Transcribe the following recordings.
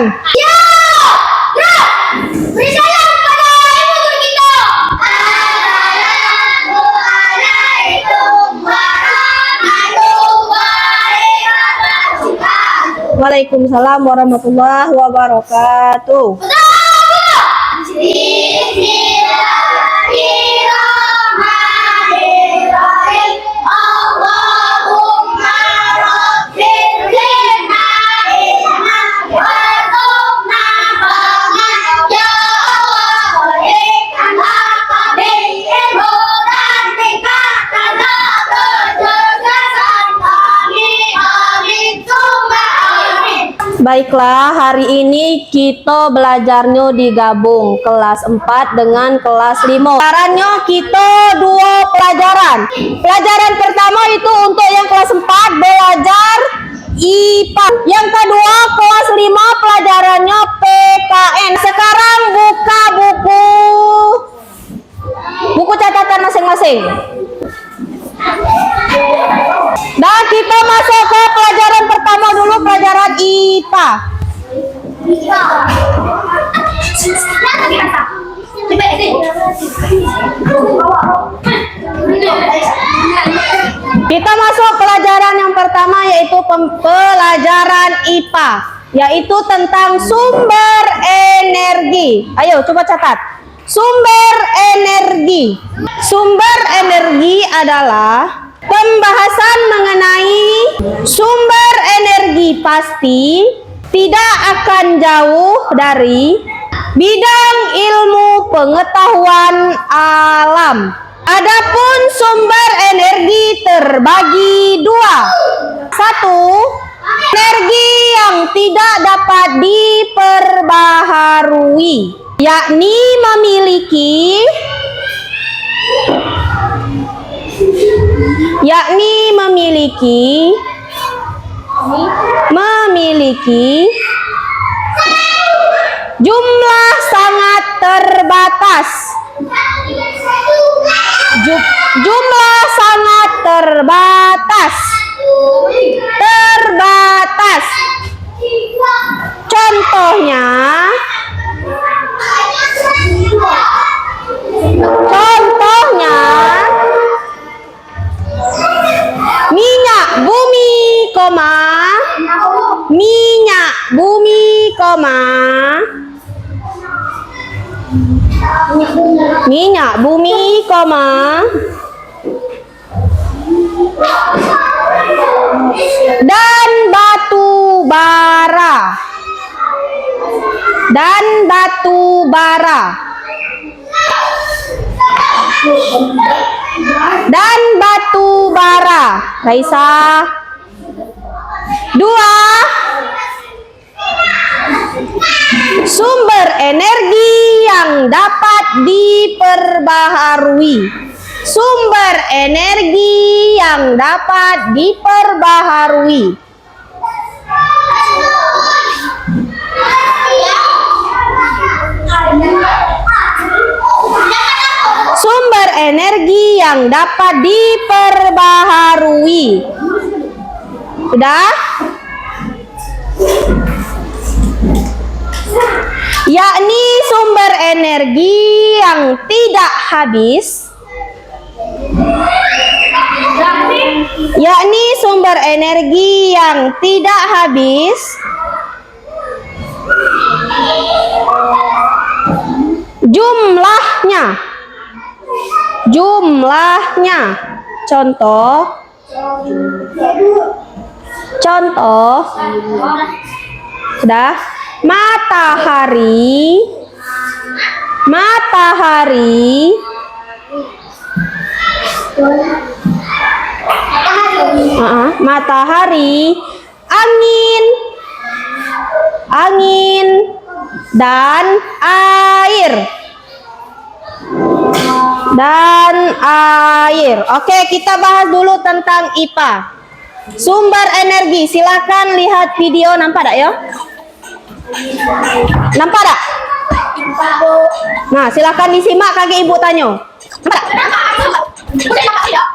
silakan. Ya, beri salam kepada ibu guru kita. Assalamualaikum warahmatullahi wabarakatuh. Waalaikumsalam warahmatullahi wabarakatuh. Bismillahirrahmanirrahim. Allahumma rabbir lana ilma warzuqna fahman. Ya Allah, berikan kami ilmu dan tingkatkanlah kecerdasan kami. Amin summa amin. Baiklah, hari ini kita belajarnya digabung kelas 4 dengan kelas 5. Caranya kita dua pelajaran. Pelajaran pertama itu untuk yang kelas 4 belajar IPA. Yang kedua kelas 5 pelajarannya PKN. Sekarang buka buku catatan masing-masing. Dan kita masuk ke pelajaran pertama dulu, pelajaran IPA. Kita masuk pelajaran yang pertama, yaitu pelajaran IPA, yaitu tentang sumber energi. Ayo coba catat. Sumber energi. Sumber energi adalah pembahasan mengenai sumber energi pasti tidak akan jauh dari bidang ilmu pengetahuan alam. Adapun sumber energi terbagi dua. Satu, energi yang tidak dapat diperbaharui, yakni memiliki jumlah sangat terbatas. Jumlah sangat terbatas. Contohnya minyak bumi, dan batu bara. Raisa. Dua, sumber energi yang dapat diperbaharui. Sumber energi yang dapat diperbaharui. Sudah? Yakni sumber energi yang tidak habis. Jumlahnya. Contoh. Sudah? Matahari. Matahari, angin, dan air. Oke, kita bahas dulu tentang IPA. Sumber energi. Silakan lihat video. Nampak tak ya? Nampak tak? Nah, silakan disimak kakek ibu tanya. Nampak tak?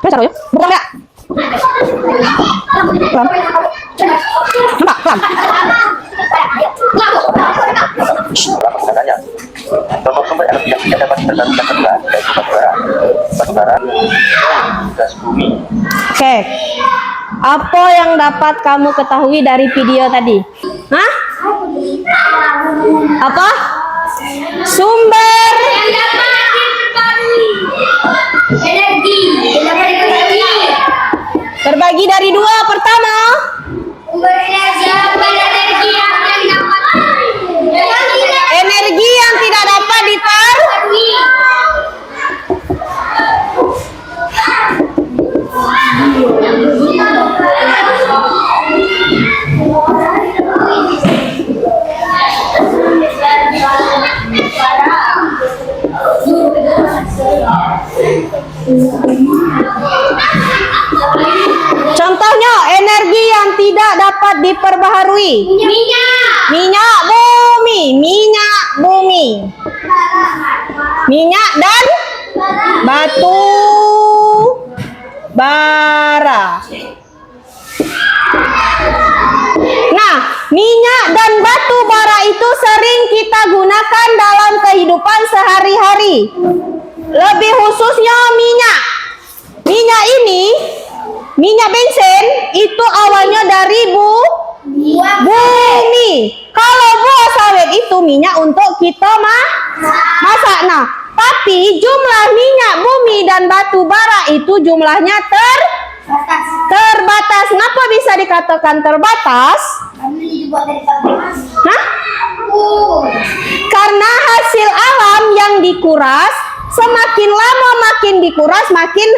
Nampak ya? Bukan tak? Pelan. Nampak? Pelan. batu bara, gas bumi. Oke. Apa yang dapat kamu ketahui dari video tadi? Hah? Apa? Sumber Yang dapat diperbarui. Energi. Yang dapat diperbarui. terbagi dari dua. Pertama, Sumber energi yang dapat energi yang tidak dapat diperbarui. Contohnya, energi yang tidak dapat diperbaharui. Minyak. Minyak bumi, minyak bumi. Minyak dan batu bara. Nah, minyak dan batu bara itu sering kita gunakan dalam kehidupan sehari-hari. Lebih khususnya minyak. Minyak ini, minyak bensin itu awalnya dari bumi. Kalau buah sawit itu minyak untuk kita masak. Nah, tapi jumlah minyak bumi dan batu bara itu jumlahnya terbatas. Kenapa bisa dikatakan terbatas? Hah? Karena hasil alam yang dikuras semakin lama makin dikuras makin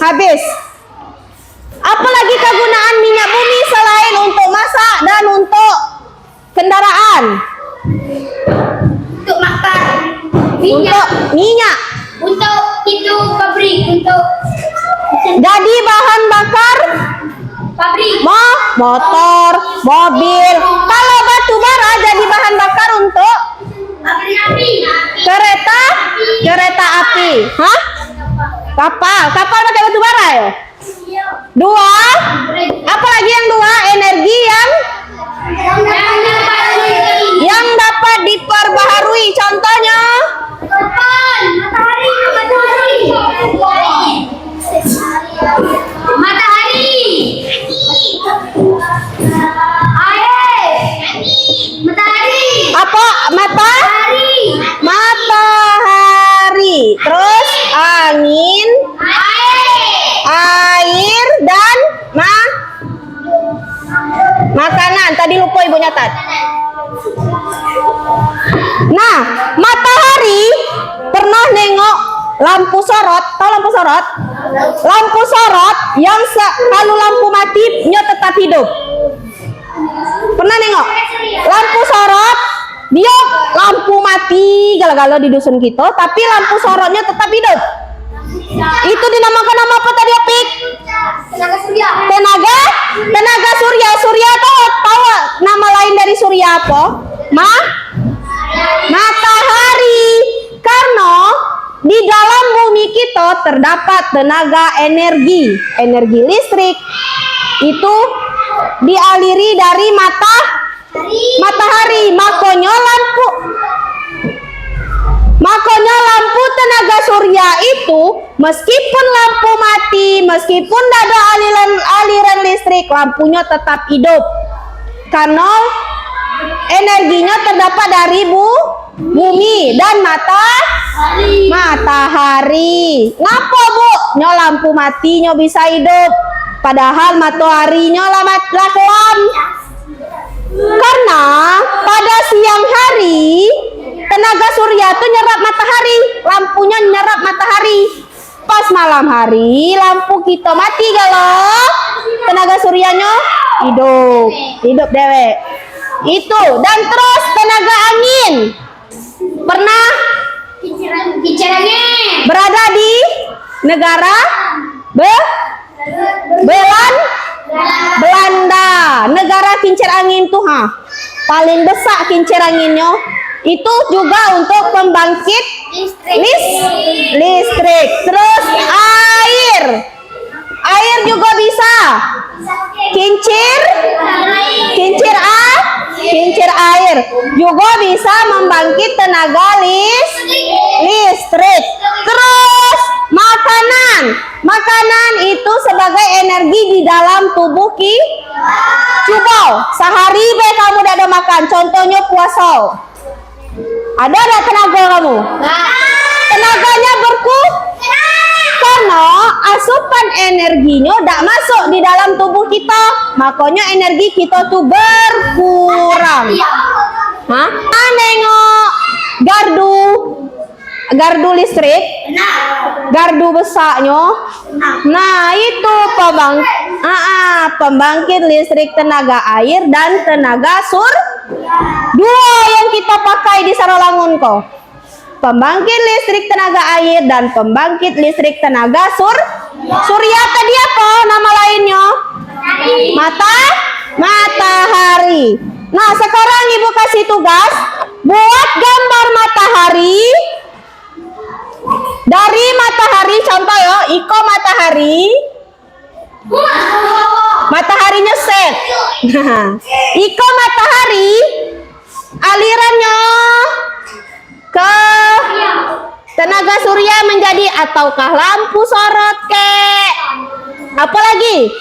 habis. Apalagi kegunaan minyak bumi selain untuk masak dan untuk kendaraan. Untuk makan. Untuk minyak. Untuk itu pabrik. Untuk Jadi bahan bakar pabrik. motor, mobil. Kalau batu bara jadi bahan bakar untuk Api. kereta api. Hah? Kapal pakai batu bara ya? Dua. Apalagi yang dua, energi yang dapat diperbaharui. Contohnya, Matahari. Air. Matahari. apa? Matahari. Terus angin, air dan makanan. Tadi lupa ibu nyatat. Nah, matahari pernah nengok lampu sorot. Tahu lampu sorot? Lampu sorot yang kalau lampu mati nya tetap hidup. Pernah nengok? Lampu sorot, dia lampu mati gala-gala di dusun kita, tapi lampu sorotnya tetap hidup. Itu dinamakan nama apa tadi, Opik? Tenaga surya. Tenaga surya. Surya tahu nama lain dari surya apa? Matahari. Karena di dalam bumi kita terdapat tenaga energi listrik. Itu dialiri dari matahari. Makanya lampu tenaga surya itu meskipun lampu mati, meskipun tidak ada aliran listrik, lampunya tetap hidup. Karena energinya terdapat dari bumi dan matahari. Ngapa bu? Nyo lampu mati nyo bisa hidup, padahal mataharinya lah kelam. Karena pada siang hari tenaga surya itu nyerap matahari, lampunya nyerap matahari. Pas malam hari lampu kita mati galau, tenaga suryanya hidup dewek. Itu. Dan terus tenaga angin pernah berada di negara Belanda. Negara kincir angin tuh paling besar kincir anginnya. Itu juga untuk pembangkit listrik. Terus air juga bisa kincir air. juga bisa membangkit tenaga listrik. Terus makanan itu sebagai energi di dalam tubuh coba sehari kamu tidak ada makan, contohnya puasa, ada tidak tenaga kamu? Tenaganya karena asupan energinya tidak masuk di dalam tubuh kita, makanya energi kita tuh berkurang. Nengok gardu listrik, gardu besarnya. Nah itu pembangkit listrik tenaga air dan tenaga dua yang kita pakai di Sarawangun kok. Pembangkit listrik tenaga air dan pembangkit listrik tenaga surya. Tadi apa nama lainnya? Matahari. Nah sekarang ibu kasih tugas buat gambar matahari. Dari matahari, contoh ya, Iko matahari. Mataharinya set. Iko matahari, alirannya ke tenaga surya menjadi ataukah lampu sorot kek, apalagi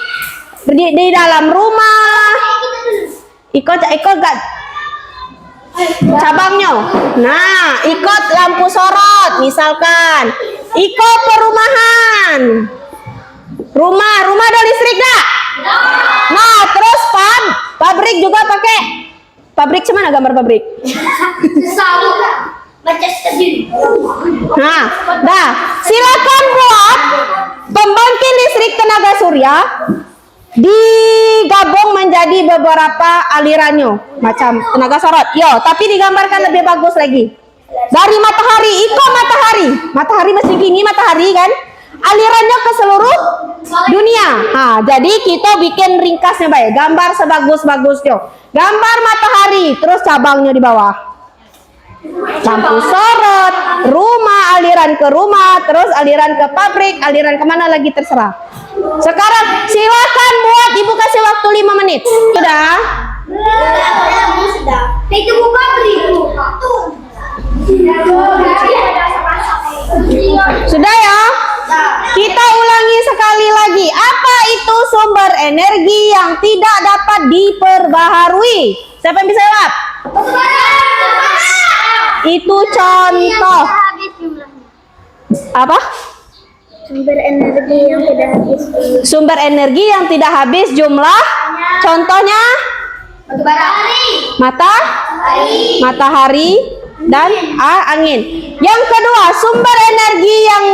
di dalam rumah. Iko gak cabangnya. Nah, ikut lampu sorot misalkan. Iko perumahan. Rumah ada listrik gak? Nah, terus pabrik juga pakai. Pabrik cuman gambar pabrik. Nah, silakan buat pembangkit listrik tenaga surya digabung menjadi beberapa alirannya macam tenaga sorot. Tapi digambarkan lebih bagus lagi. Dari matahari, Iko matahari mesti gini matahari kan? Alirannya ke seluruh dunia. Jadi kita bikin ringkasnya baik. Gambar sebagus-bagusnya. Gambar matahari, terus cabangnya di bawah. Lampu sorot, rumah, aliran ke rumah, terus aliran ke pabrik, aliran kemana lagi terserah. Sekarang silakan buat, ibu kasih waktu 5 menit. Sudah? Itu buka pabrik. Sudah ya? Kita ulangi sekali lagi. Apa itu sumber energi yang tidak dapat diperbaharui? Siapa yang bisa jawab? Itu contoh. Apa? Sumber energi yang tidak habis. Sumber energi yang tidak habis jumlah. Contohnya? Matahari dan angin. Yang kedua, sumber energi yang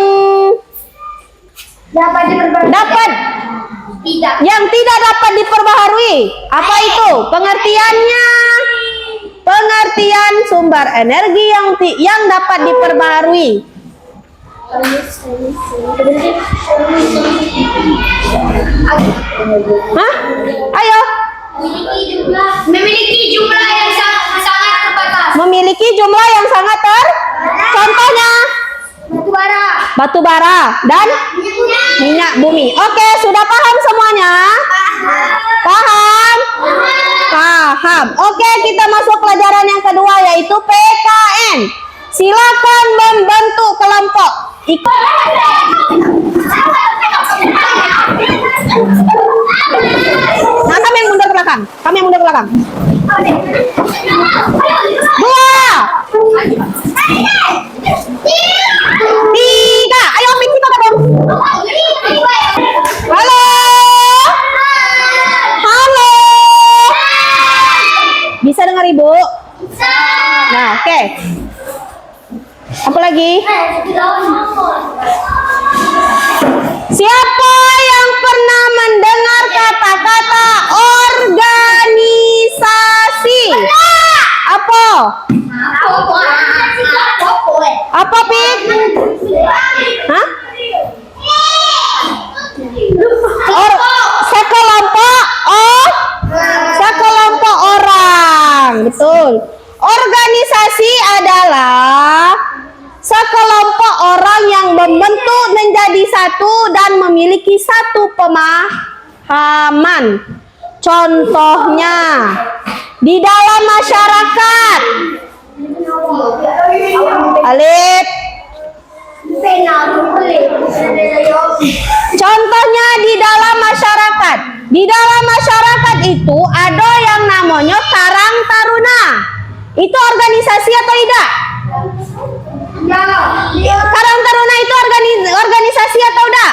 tidak dapat diperbaharui. Apa itu? Pengertiannya? Pengertian sumber energi yang dapat diperbaharui. Ayo. Memiliki jumlah yang sangat terbatas. Memiliki jumlah yang sangat contohnya batu bara dan minyak bumi. Oke, sudah paham semuanya? Paham? Oke, kita masuk pelajaran yang kedua yaitu PKN. Silakan membentuk kelompok. Nah, kami yang mundur ke belakang. 2, 3. Ayo, Miki kok dong. Halo. Bisa dengar Ibu? Nah, oke. Apa lagi? Siapa yang pernah mendengar kata-kata organisasi? Apa? Apa, Pik? Hah? Sekelompok orang. Betul. Organisasi adalah sekelompok orang yang membentuk menjadi satu dan memiliki satu pemahaman. Contohnya, di dalam masyarakat. Alif. Contohnya di dalam masyarakat. Di dalam masyarakat itu ada yang namanya Karang Taruna. Itu organisasi atau tidak? Karang Taruna itu organisasi atau tidak?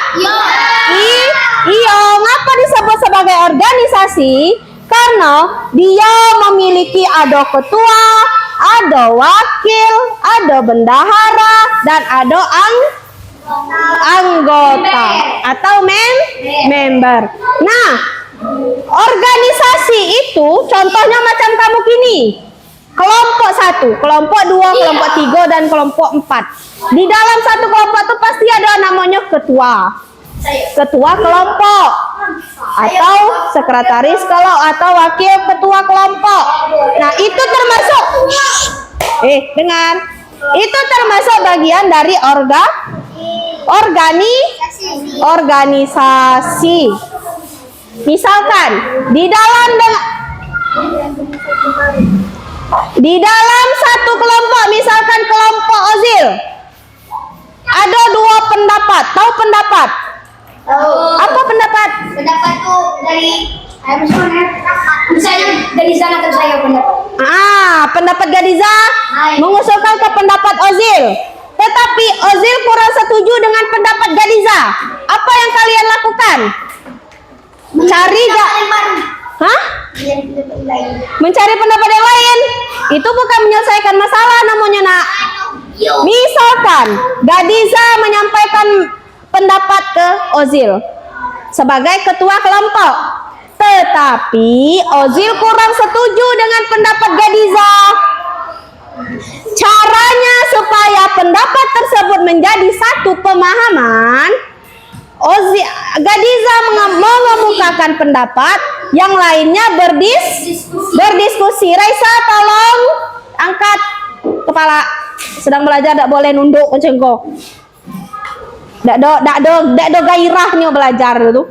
Iya, ngapa disebut sebagai organisasi? Karena dia memiliki ada ketua, ada wakil, ada bendahara, dan ada anggota atau member. Nah, organisasi itu contohnya macam kamu kini. Kelompok 1, kelompok 2, kelompok 3, dan kelompok 4. Di dalam satu kelompok itu pasti ada namanya ketua. Ketua kelompok atau sekretaris atau wakil ketua kelompok. Nah, itu termasuk dengar. Itu termasuk bagian dari organisasi. Misalkan di dalam satu kelompok, misalkan kelompok Ozil, ada 2 pendapat. Tahu pendapat? Apa pendapat? Pendapat tuh dari misalnya Gadiza atau saya pendapat. Pendapat Gadiza mengusulkan ke pendapat Ozil. Tetapi Ozil kurang setuju dengan pendapat Gadiza. Apa yang kalian lakukan? Mencari pendapat yang lain. Itu bukan menyelesaikan masalah namanya, Nak. Misalkan Gadiza menyampaikan pendapat ke Ozil sebagai ketua kelompok, tetapi Ozil kurang setuju dengan pendapat Gadiza. Caranya supaya pendapat tersebut menjadi satu pemahaman, Gadiza mengemukakan pendapat, yang lainnya berdiskusi. Raisa, tolong angkat kepala. Sedang belajar, tak boleh nunduk macam kau. Tak ada gairahnya belajar itu.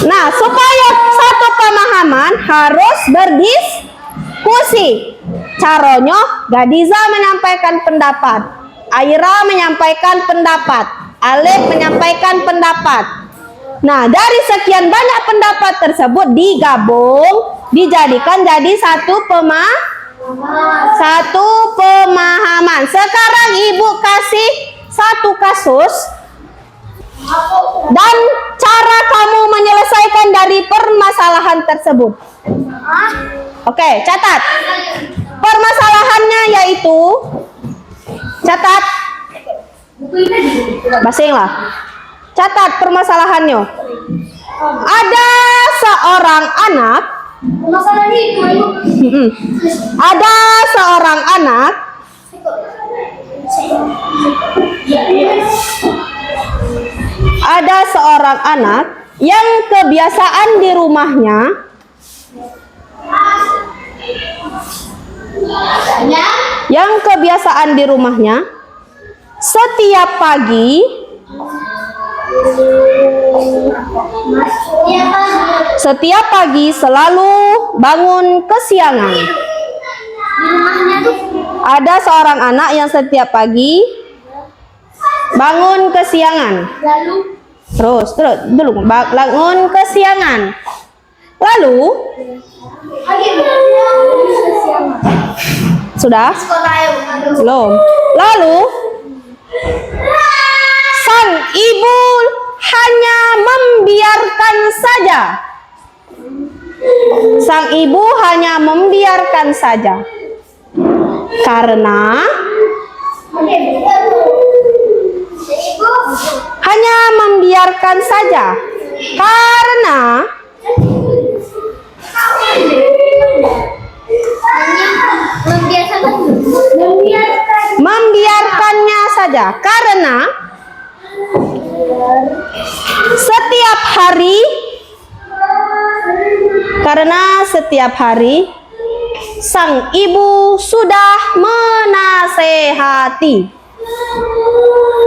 Nah, supaya satu pemahaman harus berdiskusi. Caranya Gadiza menyampaikan pendapat, Aira menyampaikan pendapat, Alif menyampaikan pendapat. Nah, dari sekian banyak pendapat tersebut digabung, dijadikan jadi satu pemahaman. Sekarang Ibu kasih satu kasus dan cara kamu menyelesaikan dari permasalahan tersebut. Oke, catat. Permasalahannya yaitu, catat. Basinglah. Catat permasalahannya. Ada seorang anak. Ada seorang anak. Ada seorang anak yang kebiasaan di rumahnya setiap pagi selalu bangun kesiangan. Ada seorang anak yang setiap pagi bangun kesiangan. Terus dulu bangun kesiangan. Lalu sudah? Belum. Lalu sang ibu hanya membiarkan saja. Sang ibu hanya membiarkan saja. Karena hanya membiarkan saja. Karena membiarkannya saja. Karena setiap hari sang ibu sudah menasehati.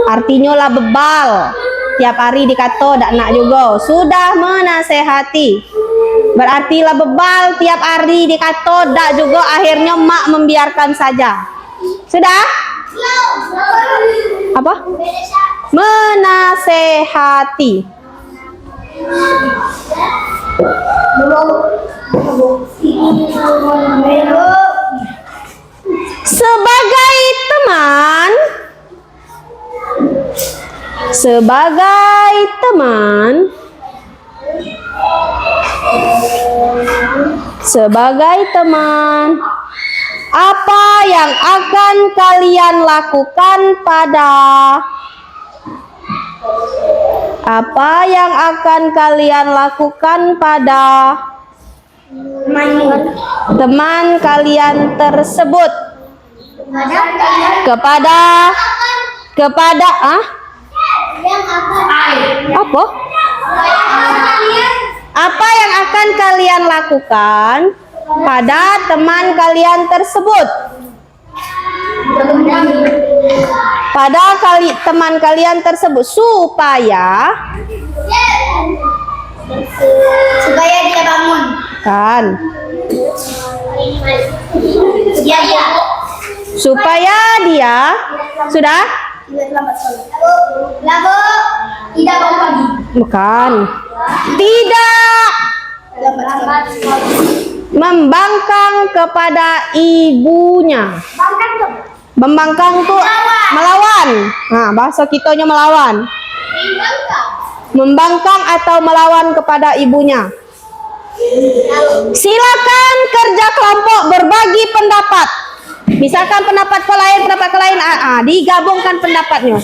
Artinya lah bebal. Tiap hari dikata dak nak juga. Sudah menasehati. Berarti lah bebal tiap hari dikata dak juga, akhirnya mak membiarkan saja. Sudah? Apa? Menasehati. Sebagai teman, sebagai teman, sebagai teman, apa yang akan kalian lakukan pada apa yang akan kalian lakukan pada teman kalian tersebut? Kepada apa? Apa yang akan kalian lakukan pada teman kalian tersebut? Pada teman kalian tersebut supaya dia bangun. kan Ya. supaya dia sudah Lalu tidak bangun pagi. bukan tidak Lambat sekali. membangkang kepada ibunya. Membangkang tuh melawan. Nah, bahasa kitanya melawan. Membangkang atau melawan kepada ibunya. Silakan kerja kelompok berbagi pendapat. Misalkan pendapat ke lain, digabungkan pendapatnya.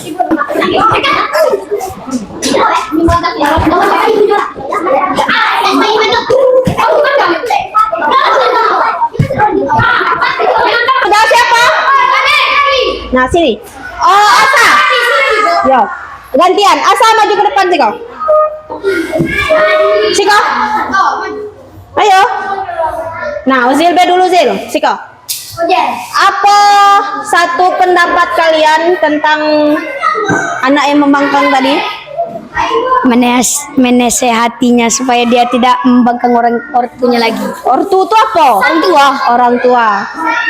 Udah siapa? Nah, sini. Oh, Asa. Yo, gantian. Asa maju ke depan sih kau. Siko. Ayo. Nah, Uzil be dulu Zil. Siko. Apa satu pendapat kalian tentang anak yang membangkang tadi? Menasehatinya supaya dia tidak membangkang orang ortunya lagi. Ortu itu apa? Orang tua. Orang tua.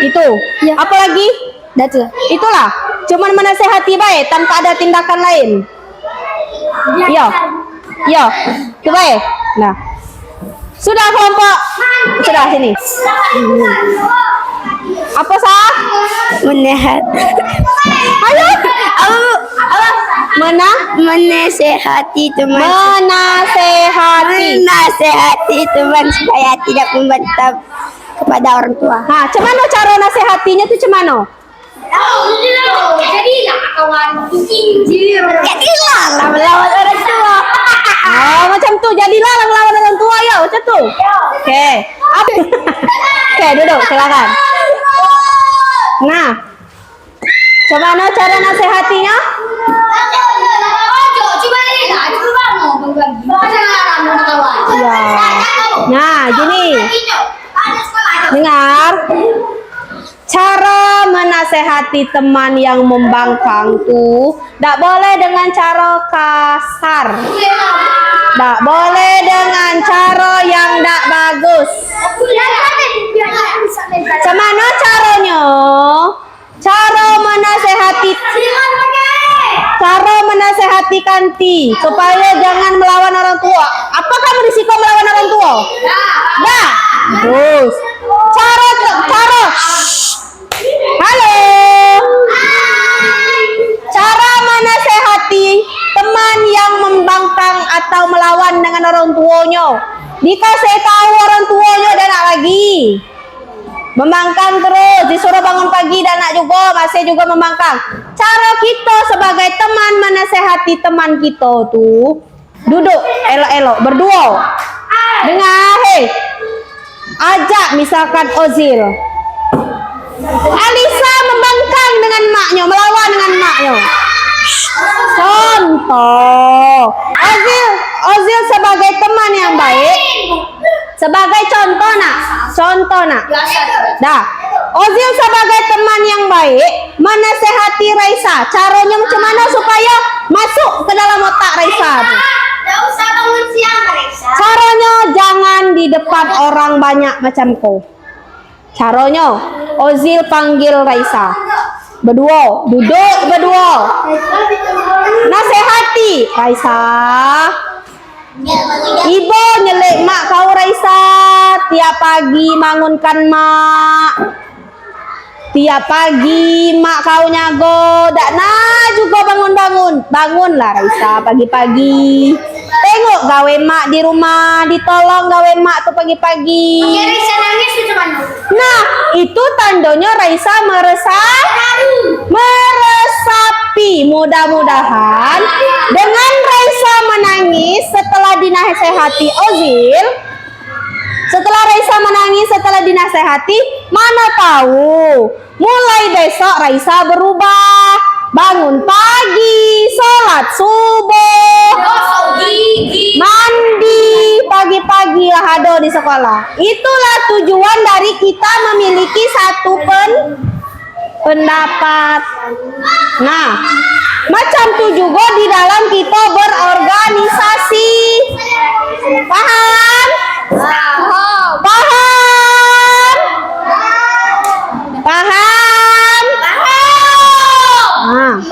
Itu. Ya. Apa lagi? Datu. Itulah. Cuman menasehati baik tanpa ada tindakan lain. Yo. Yo. Itu baik. Nah. Sudah kelompok. Sudah sini. Apa sah? Menehat. Ayo. Menasehati teman. Menasehati. Menasehati teman supaya tidak membantah kepada orang tua. Nah, cemano cara nasehatinya tuh cemano? Jadilah kawan cincin. Jadilah melawan orang tua. Oh, macam tuh. Jadilah melawan orang tua ya, macam tuh. Oke. Oke, duduk, silakan. Nah, cemano cara nasehatinya? Ya. Nah, gini. Dengar. Cara menasehati teman yang membangkang tuh tidak boleh dengan cara kasar. Tidak boleh dengan cara yang tidak bagus. Gimana caranya? Cara menasehati Kanti supaya jangan melawan orang tua. Apa kamu risiko melawan orang tua? Nah, terus cara. Halo. Cara menasehati teman yang membangkang atau melawan dengan orang tuanya. Dikasih tahu orang tuanya dan anak lagi. Membangkang terus, disuruh bangun pagi dan anak juga masih juga membangkang. Cara kita sebagai teman menasehati teman kita tuh duduk elok-elok berdua. Dengar, hei. Ajak misalkan Ozil. Alisa membangkang dengan maknya, melawan dengan maknya. Contoh. Ozil sebagai teman yang baik. Sebagai contoh nak. Dah. Ozil sebagai teman yang baik menasehati Raisa. Caranya macam mana supaya masuk ke dalam otak Raisa? Gak usah bangun siang, Reza. Caranya jangan di depan orang banyak macamku. Caranya Ozil panggil Raisa. Berdua, duduk berdua. Nasihati Raisa. Ibu nyelek mak kau Raisa. Tiap pagi bangunkan mak. Tiap pagi mak kau nyago. Dak nah juga bangun-bangun. Bangunlah Raisa pagi-pagi. Tengok gawe mak di rumah. Ditolong gawe mak tuh pagi-pagi. Reza nangis itu kan. Nah, itu tandanya Raisa meresapi. Mudah-mudahan dengan Raisa menangis setelah dinasehati Ozil, setelah Raisa menangis setelah dinasehati, mana tahu mulai besok Raisa berubah. Bangun pagi, sholat subuh, mandi pagi-pagi hado di sekolah. Itulah tujuan dari kita memiliki satu pendapat. Nah, macam itu juga di dalam kita berorganisasi. Paham? Paham? Paham? Nah.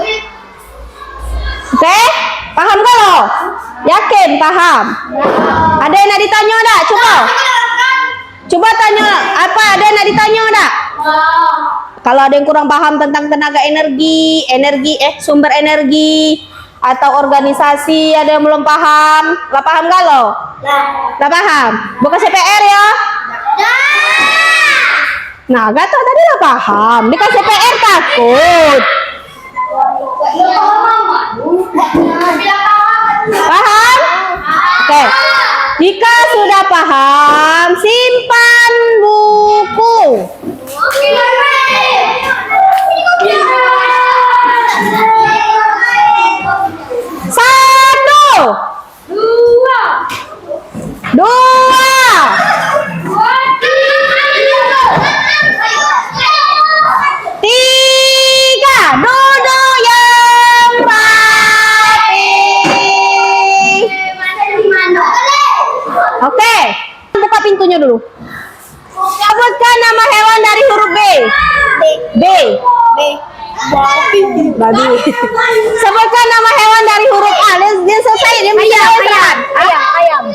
Oke? Paham gak lo? Yakin paham? Ada yang nak ditanya tak? Coba tanya. Apa ada yang nak ditanya tak? Kalau ada yang kurang paham tentang tenaga energi, sumber energi atau organisasi, ada yang belum paham? Lah paham gak lo? Lah paham? Buka CPR ya? Nah, gak tau tadi lah paham. Dikasih CPR takut. Paham? Oke. Jika sudah paham, simpan buku. Satu, dua, tiga. Duduk yang rapi. Oke, buka pintunya dulu. Sebutkan nama hewan dari huruf B. B. Babi. Sebutkan nama hewan dari huruf A. Dia selesai, dia bisa istirahat. Ayam.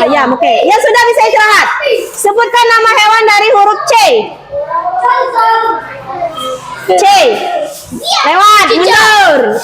Ayam. Oke. Yang sudah bisa istirahat. Sebutkan nama hewan dari huruf C. C. Lewat. Mundur.